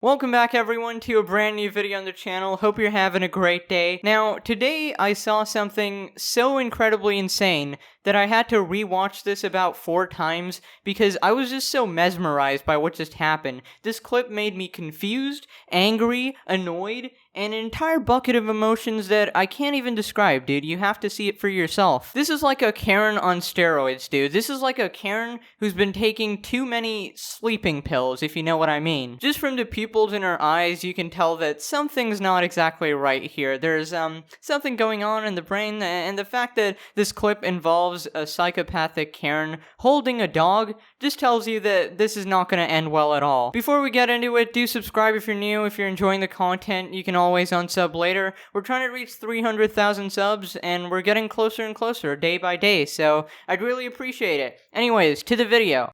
Welcome back everyone to a brand new video on the channel. Hope you're having a great day. Now, today I saw something so incredibly insane that I had to rewatch this about 4 times because I was just so mesmerized by what just happened. This clip made me confused, angry, annoyed, and an entire bucket of emotions that I can't even describe, dude. You have to see it for yourself. This is like a Karen on steroids, dude. This is like a Karen who's been taking too many sleeping pills, if you know what I mean. Just from the pupils in her eyes, you can tell that something's not exactly right here. There's something going on in the brain, and the fact that this clip involves a psychopathic Karen holding a dog just tells you that this is not going to end well at all. Before we get into it, do subscribe if you're new. If you're enjoying the content, you can always unsub later. We're trying to reach 300,000 subs, and we're getting closer and closer day by day, so I'd really appreciate it. Anyways, to the video.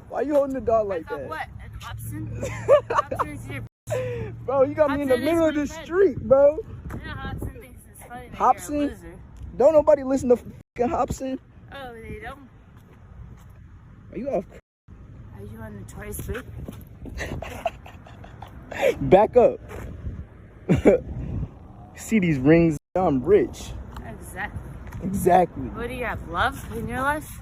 Why you holding the dog like that? What? Hobson? Bro, you got me in the middle of the street, bro. You know Hobson thinks it's funny that Hobson? you're a loser. Don't nobody listen to fucking Hobson. Oh, they don't? Are you off? Are you on the Tourist Street? Back up. See these rings? I'm rich. Exactly. Exactly. What do you have? Love in your life?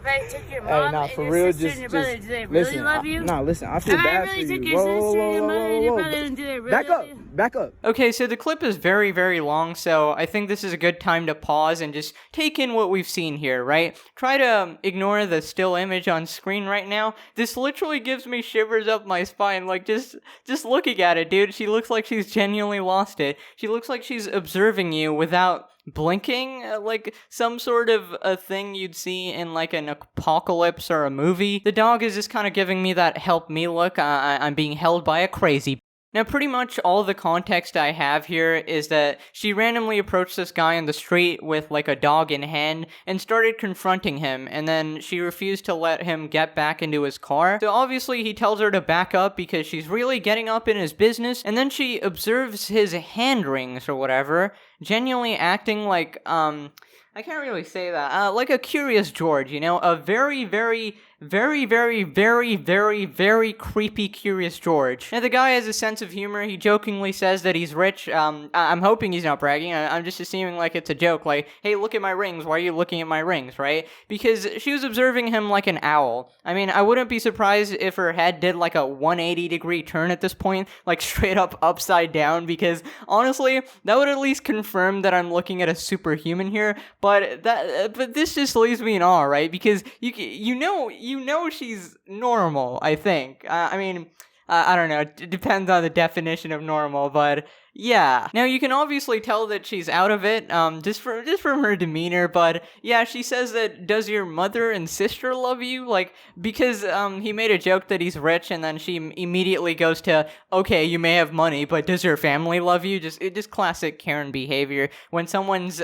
If I took your mom and for your real, sister and your brother, do they really love you? Listen, I feel If I bad really for took you. your sister and your mother and your brother, and do they really Back love up. you? Back up. Okay, so the clip is very, very long, so I think this is a good time to pause and just take in what we've seen here, right? Try to ignore the still image on screen right now. This literally gives me shivers up my spine, like, just looking at it, dude. She looks like she's genuinely lost it. She looks like she's observing you without blinking, like some sort of a thing you'd see in like an apocalypse or a movie. The dog is just kind of giving me that help me look. I'm being held by a crazy. Now, pretty much all the context I have here is that she randomly approached this guy on the street with like a dog in hand and started confronting him, and then she refused to let him get back into his car. So obviously he tells her to back up because she's really getting up in his business, and then she observes his hand rings or whatever, genuinely acting like, I can't really say that, like a Curious George, you know? A very, very, very, very, very, very, very creepy Curious George. Now, the guy has a sense of humor. He jokingly says that he's rich. I'm hoping he's not bragging. I'm just assuming like it's a joke, like, hey, look at my rings. Why are you looking at my rings, right? Because she was observing him like an owl. I mean, I wouldn't be surprised if her head did like a 180-degree turn at this point, like straight up upside down, because honestly, that would at least confirm that I'm looking at a superhuman here. But this just leaves me in awe, right? Because you know she's normal, I think. I mean, I don't know. It depends on the definition of normal, but yeah. Now, you can obviously tell that she's out of it, just from her demeanor, but yeah, she says that, does your mother and sister love you? Like, because, he made a joke that he's rich, and then she immediately goes to, okay, you may have money, but does your family love you? Just classic Karen behavior. When someone's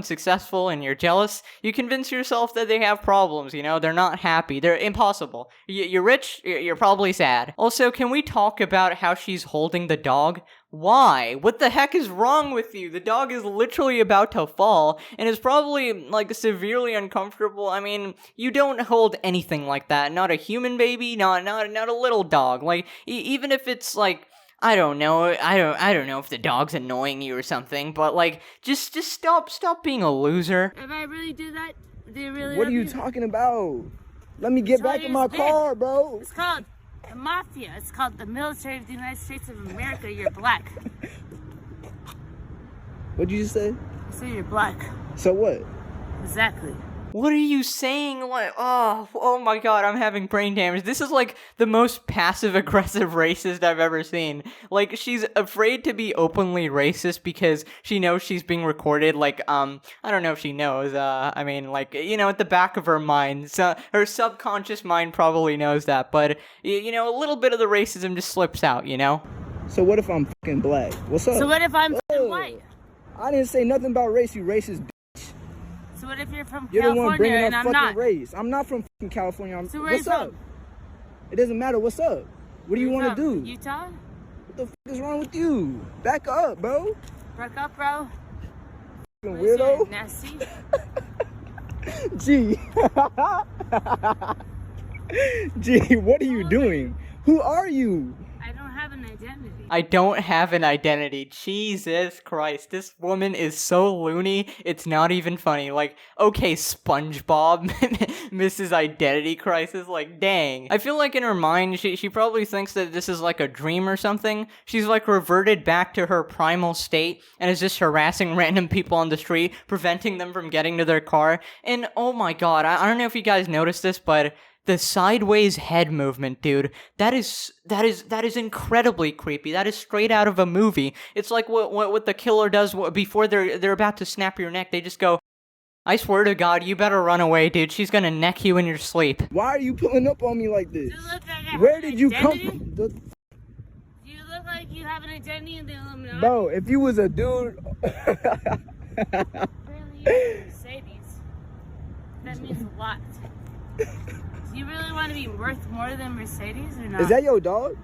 successful and you're jealous, you convince yourself that they have problems, you know? They're not happy. They're impossible. You're rich, you're probably sad. Also, can we talk about how she's holding the dog? Why? What the heck is wrong with you? The dog is literally about to fall, and is probably, like, severely uncomfortable. I mean, you don't hold anything like that. Not a human baby, not a little dog. Like, even if it's, like, I don't know if the dog's annoying you or something, but, like, just stop being a loser. If I really do that, do you really What love are you talking about? Let me get back in my car, bro. It's called the mafia. It's called the military of the United States of America. You're black. What'd you just say? I said you're black. So what? Exactly. What are you saying? Like, oh my god, I'm having brain damage. This is like the most passive-aggressive racist I've ever seen. Like, she's afraid to be openly racist because she knows she's being recorded. Like, I don't know if she knows. I mean, like, you know, at the back of her mind, so her subconscious mind probably knows that. But, you know, a little bit of the racism just slips out, you know? So what if I'm fucking black? What's up? So what if I'm white? I didn't say nothing about race, you racist. So what if you're from You're the one California bringing and up I'm fucking not? race. I'm not from fucking California. So where are you what's up? from? It doesn't matter. What's up? What do you want to do? Utah? What the fuck is wrong with you? Back up, bro. Back up, bro. Fucking Who's weirdo. your nasty? Gee. Gee, what are you doing? Who are you? I don't have an identity. I don't have an identity. Jesus Christ. This woman is so loony, it's not even funny. Like, okay, SpongeBob, Mrs. Identity Crisis, like, dang. I feel like in her mind, she probably thinks that this is like a dream or something. She's like reverted back to her primal state and is just harassing random people on the street, preventing them from getting to their car. And oh my god, I don't know if you guys noticed this, but the sideways head movement, dude, that is incredibly creepy. That is straight out of a movie. It's like what the killer does before they're about to snap your neck. They just go, I swear to God, you better run away, dude. She's gonna neck you in your sleep. Why are you pulling up on me like this? Do you look like Where did you come identity? from? Do you look like you have an identity in the Illuminati? Bro, if you was a dude... Apparently you have a Mercedes. That means a lot. Do you really want to be worth more than Mercedes or not? Is that your dog?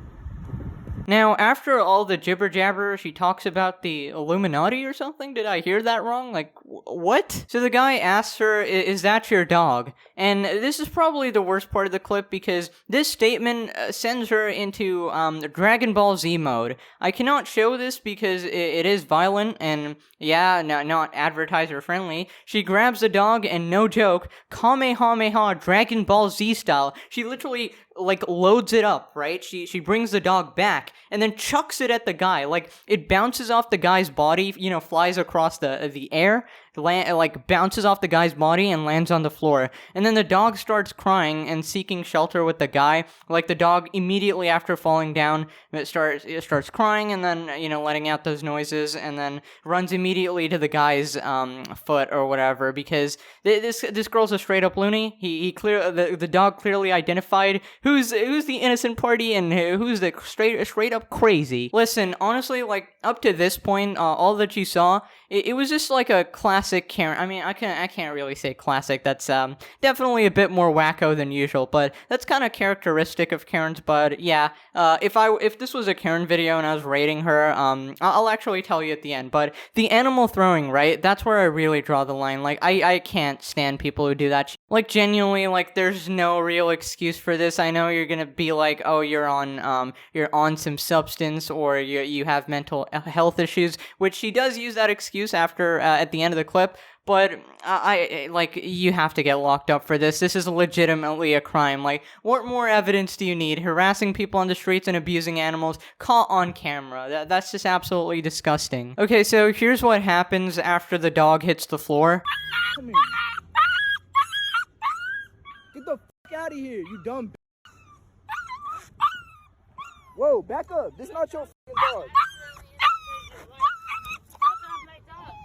Now, after all the jibber jabber, she talks about the Illuminati or something? Did I hear that wrong? Like, what? So the guy asks her, is that your dog? And this is probably the worst part of the clip because this statement sends her into Dragon Ball Z mode. I cannot show this because it is violent and, yeah, not advertiser friendly. She grabs the dog and, no joke, Kamehameha Dragon Ball Z style. She literally like loads it up, right? She brings the dog back and then chucks it at the guy. Like it bounces off the guy's body, you know, flies across the air, like bounces off the guy's body and lands on the floor. And then the dog starts crying and seeking shelter with the guy. Like the dog immediately after falling down, it starts crying and then, you know, letting out those noises and then runs immediately to the guy's foot or whatever because this girl's a straight up loony. The dog clearly identified who's the innocent party and who's the straight up crazy. Listen, honestly, like up to this point, all that you saw, it was just like a classic Karen. I mean, I can't really say classic. That's definitely a bit more wacko than usual, but that's kind of characteristic of Karen's. But yeah, if this was a Karen video and I was rating her, I'll actually tell you at the end. But the animal throwing, right? That's where I really draw the line. Like I can't stand people who do that. Like genuinely, like there's no real excuse for this. I know you're gonna be like, oh, you're on some substance or you have mental health issues, which she does use that excuse after at the end of the clip. But I like you have to get locked up for this. This is legitimately a crime. Like, what more evidence do you need? Harassing people on the streets and abusing animals caught on camera. That's just absolutely disgusting. Okay, so here's what happens after the dog hits the floor. Come here. Get the fuck out of here, you dumb bitch. Whoa, back up. This is not your fucking dog.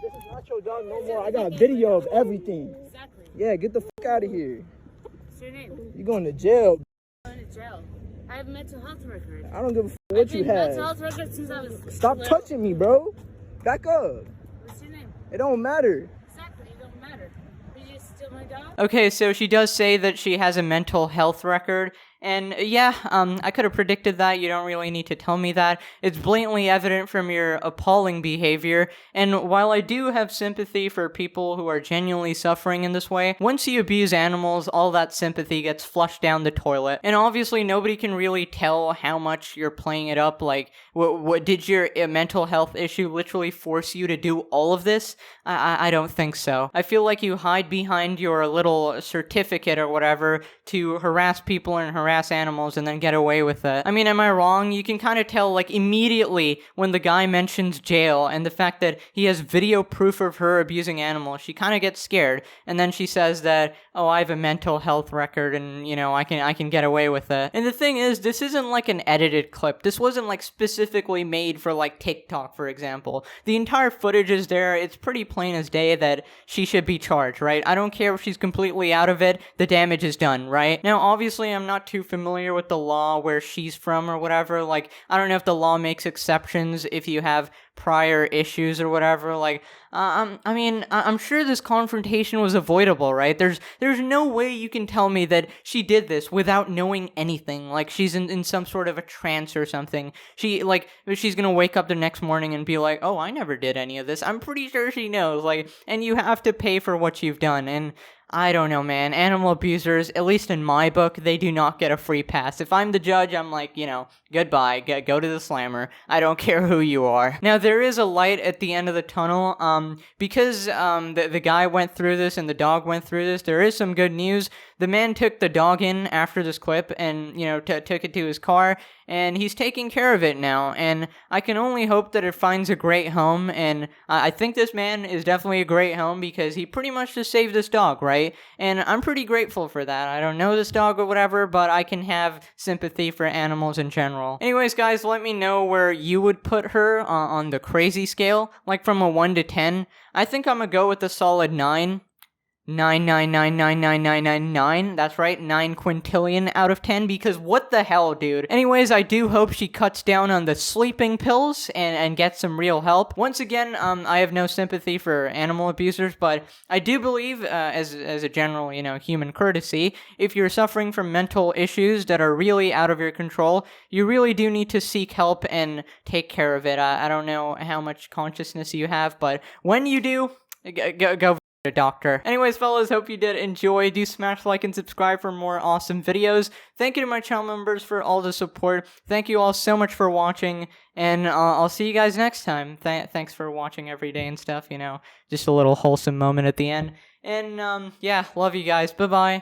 This is not your dog no more. I got video of everything. Exactly. Yeah, get the fuck out of here. What's your name? You going to jail. I'm going to jail. I have a mental health record. I don't give a fuck what you I've been have. mental health record since I was Stop little. touching me, bro. Back up. What's your name? It don't matter. Exactly, it don't matter. Did you steal my dog? Okay, so she does say that she has a mental health record. And yeah, I could have predicted that. You don't really need to tell me that. It's blatantly evident from your appalling behavior. And while I do have sympathy for people who are genuinely suffering in this way, once you abuse animals, all that sympathy gets flushed down the toilet. And obviously, nobody can really tell how much you're playing it up. Like, what did your mental health issue literally force you to do all of this? I don't think so. I feel like you hide behind your little certificate or whatever to harass people and harass animals and then get away with it. I mean, am I wrong? You can kind of tell, like, immediately when the guy mentions jail and the fact that he has video proof of her abusing animals, she kind of gets scared. And then she says that, oh, I have a mental health record and, you know, I can get away with it. And the thing is, this isn't like an edited clip. This wasn't like specifically made for like TikTok, for example. The entire footage is there. It's pretty plain as day that she should be charged, right? I don't care if she's completely out of it. The damage is done, right? Now, obviously, I'm not too familiar with the law where she's from or whatever. Like, I don't know if the law makes exceptions if you have prior issues or whatever. Like, I mean, I'm sure this confrontation was avoidable, right? There's no way you can tell me that she did this without knowing anything. Like, she's in some sort of a trance or something. She's gonna wake up the next morning and be like, oh, I never did any of this. I'm pretty sure she knows. Like, and you have to pay for what you've done. And I don't know, man. Animal abusers, at least in my book, they do not get a free pass. If I'm the judge, I'm like, goodbye, go to the slammer. I don't care who you are. Now, there is a light at the end of the tunnel. Because the guy went through this and the dog went through this, there is some good news. The man took the dog in after this clip and, took it to his car, and he's taking care of it now, and I can only hope that it finds a great home, and I think this man is definitely a great home because he pretty much just saved this dog, right? And I'm pretty grateful for that. I don't know this dog or whatever, but I can have sympathy for animals in general. Anyways, guys, let me know where you would put her on the crazy scale, like from a 1 to 10. I think I'm gonna go with a solid 9. 9,999,999. That's right, 9 quintillion out of 10, because what the hell, dude? Anyways, I do hope she cuts down on the sleeping pills and gets some real help. Once again, I have no sympathy for animal abusers, but I do believe, as a general, human courtesy, if you're suffering from mental issues that are really out of your control, you really do need to seek help and take care of it. I don't know how much consciousness you have, but when you do, go a doctor. Anyways, fellas, hope you did enjoy. Do smash like and subscribe for more awesome videos. Thank you to my channel members for all the support. Thank you all so much for watching, and I'll see you guys next time. Thanks for watching every day and stuff, just a little wholesome moment at the end. And, yeah, love you guys. Bye-bye.